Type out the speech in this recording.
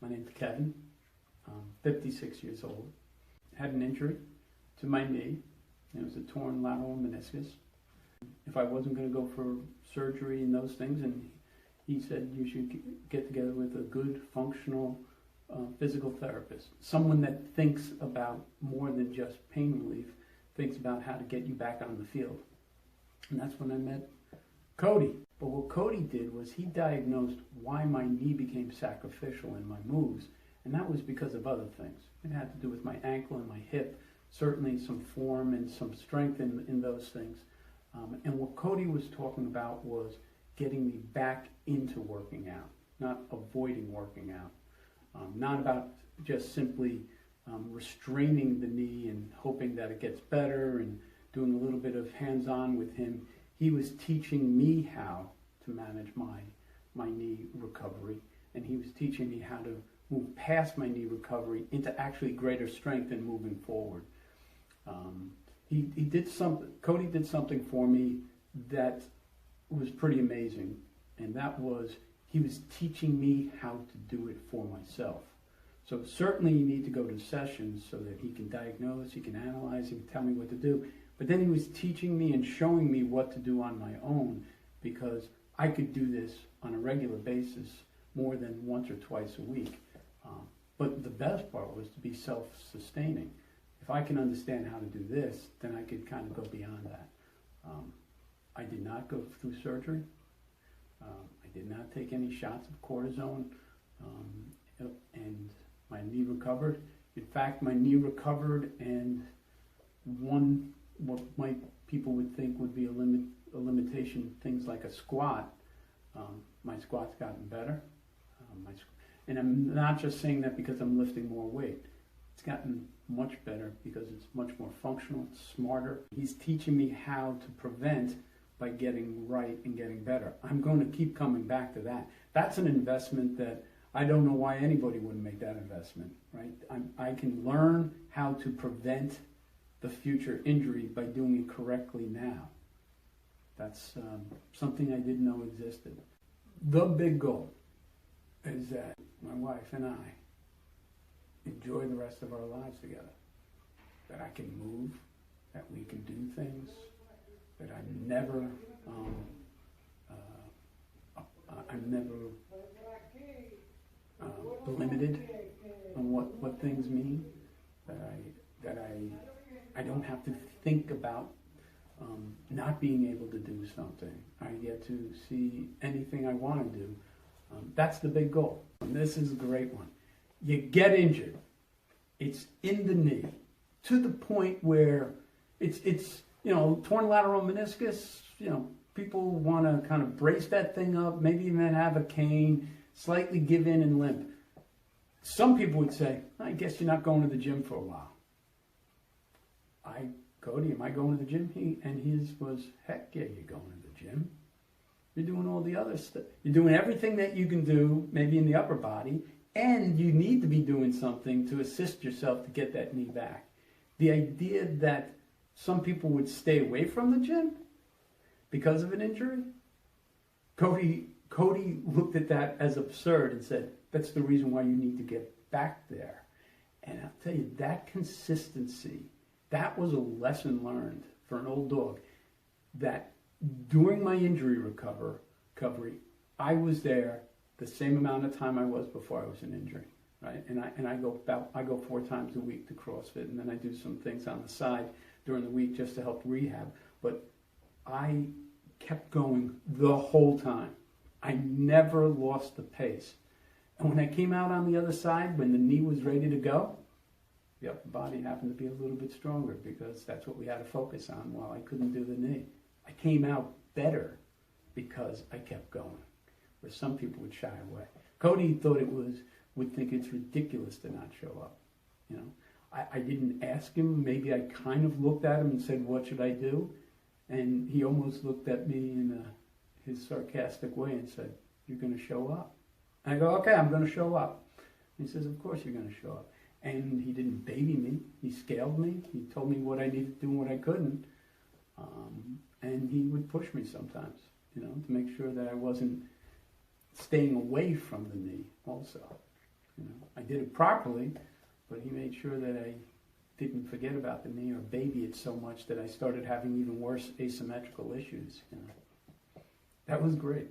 My name's Kevin. I'm 56 years old. Had an injury to my knee. It was a torn lateral meniscus. If I wasn't going to go for surgery and those things, and he said you should get together with a good, functional physical therapist, someone that thinks about more than just pain relief, thinks about how to get you back on the field. And that's when I met Cody. But what Cody did was he diagnosed why my knee became sacrificial in my moves, and that was because of other things. It had to do with my ankle and my hip, certainly some form and some strength in those things. And what Cody was talking about was getting me back into working out, not avoiding working out. Not about just simply restraining the knee and hoping that it gets better and doing a little bit of hands-on with him. He was teaching me how to manage my knee recovery, and he was teaching me how to move past my knee recovery into actually greater strength and moving forward. Cody did something for me that was pretty amazing, and that was he was teaching me how to do it for myself. So certainly you need to go to sessions so that he can diagnose, he can analyze, he can tell me what to do. But then he was teaching me and showing me what to do on my own, because I could do this on a regular basis more than once or twice a week. But the best part was to be self-sustaining. If I can understand how to do this, then I could kind of go beyond that. I did not go through surgery. I did not take any shots of cortisone, and my knee recovered. In fact, my knee recovered, and what people would think would be a limitation, things like a squat, my squat's gotten better. And I'm not just saying that because I'm lifting more weight. It's gotten much better because it's much more functional, it's smarter. He's teaching me how to prevent by getting right and getting better. I'm going to keep coming back to that. That's an investment that I don't know why anybody wouldn't make that investment, right? I can learn how to prevent the future injury by doing it correctly now. That's something I didn't know existed. The big goal is that my wife and I enjoy the rest of our lives together. That I can move, that we can do things, that I'm never limited on what things mean. That I don't have to think about not being able to do something. I get to see anything I want to do. That's the big goal. And this is a great one. You get injured. It's in the knee to the point where it's torn lateral meniscus. People want to kind of brace that thing up, maybe even have a cane, slightly give in and limp. Some people would say, I guess you're not going to the gym for a while. Cody, am I going to the gym? His was, heck yeah, you're going to the gym. You're doing all the other stuff. You're doing everything that you can do, maybe in the upper body, and you need to be doing something to assist yourself to get that knee back. The idea that some people would stay away from the gym because of an injury, Cody looked at that as absurd and said, that's the reason why you need to get back there. And I'll tell you, that consistency, that was a lesson learned for an old dog, that during my injury recovery, I was there the same amount of time I was before I was in injury, right? And I go 4 times a week to CrossFit, and then I do some things on the side during the week just to help rehab. But I kept going the whole time. I never lost the pace. And when I came out on the other side, when the knee was ready to go, the upper body happened to be a little bit stronger because that's what we had to focus on while I couldn't do the knee. I came out better because I kept going, where some people would shy away. Cody would think it's ridiculous to not show up. I didn't ask him. Maybe I kind of looked at him and said, what should I do? And he almost looked at me in his sarcastic way and said, you're going to show up. And I go, okay, I'm going to show up. And he says, of course you're going to show up. And he didn't baby me. He scaled me. He told me what I needed to do and what I couldn't. And he would push me sometimes, to make sure that I wasn't staying away from the knee also. You know, I did it properly, but he made sure that I didn't forget about the knee or baby it so much that I started having even worse asymmetrical issues. You know, that was great.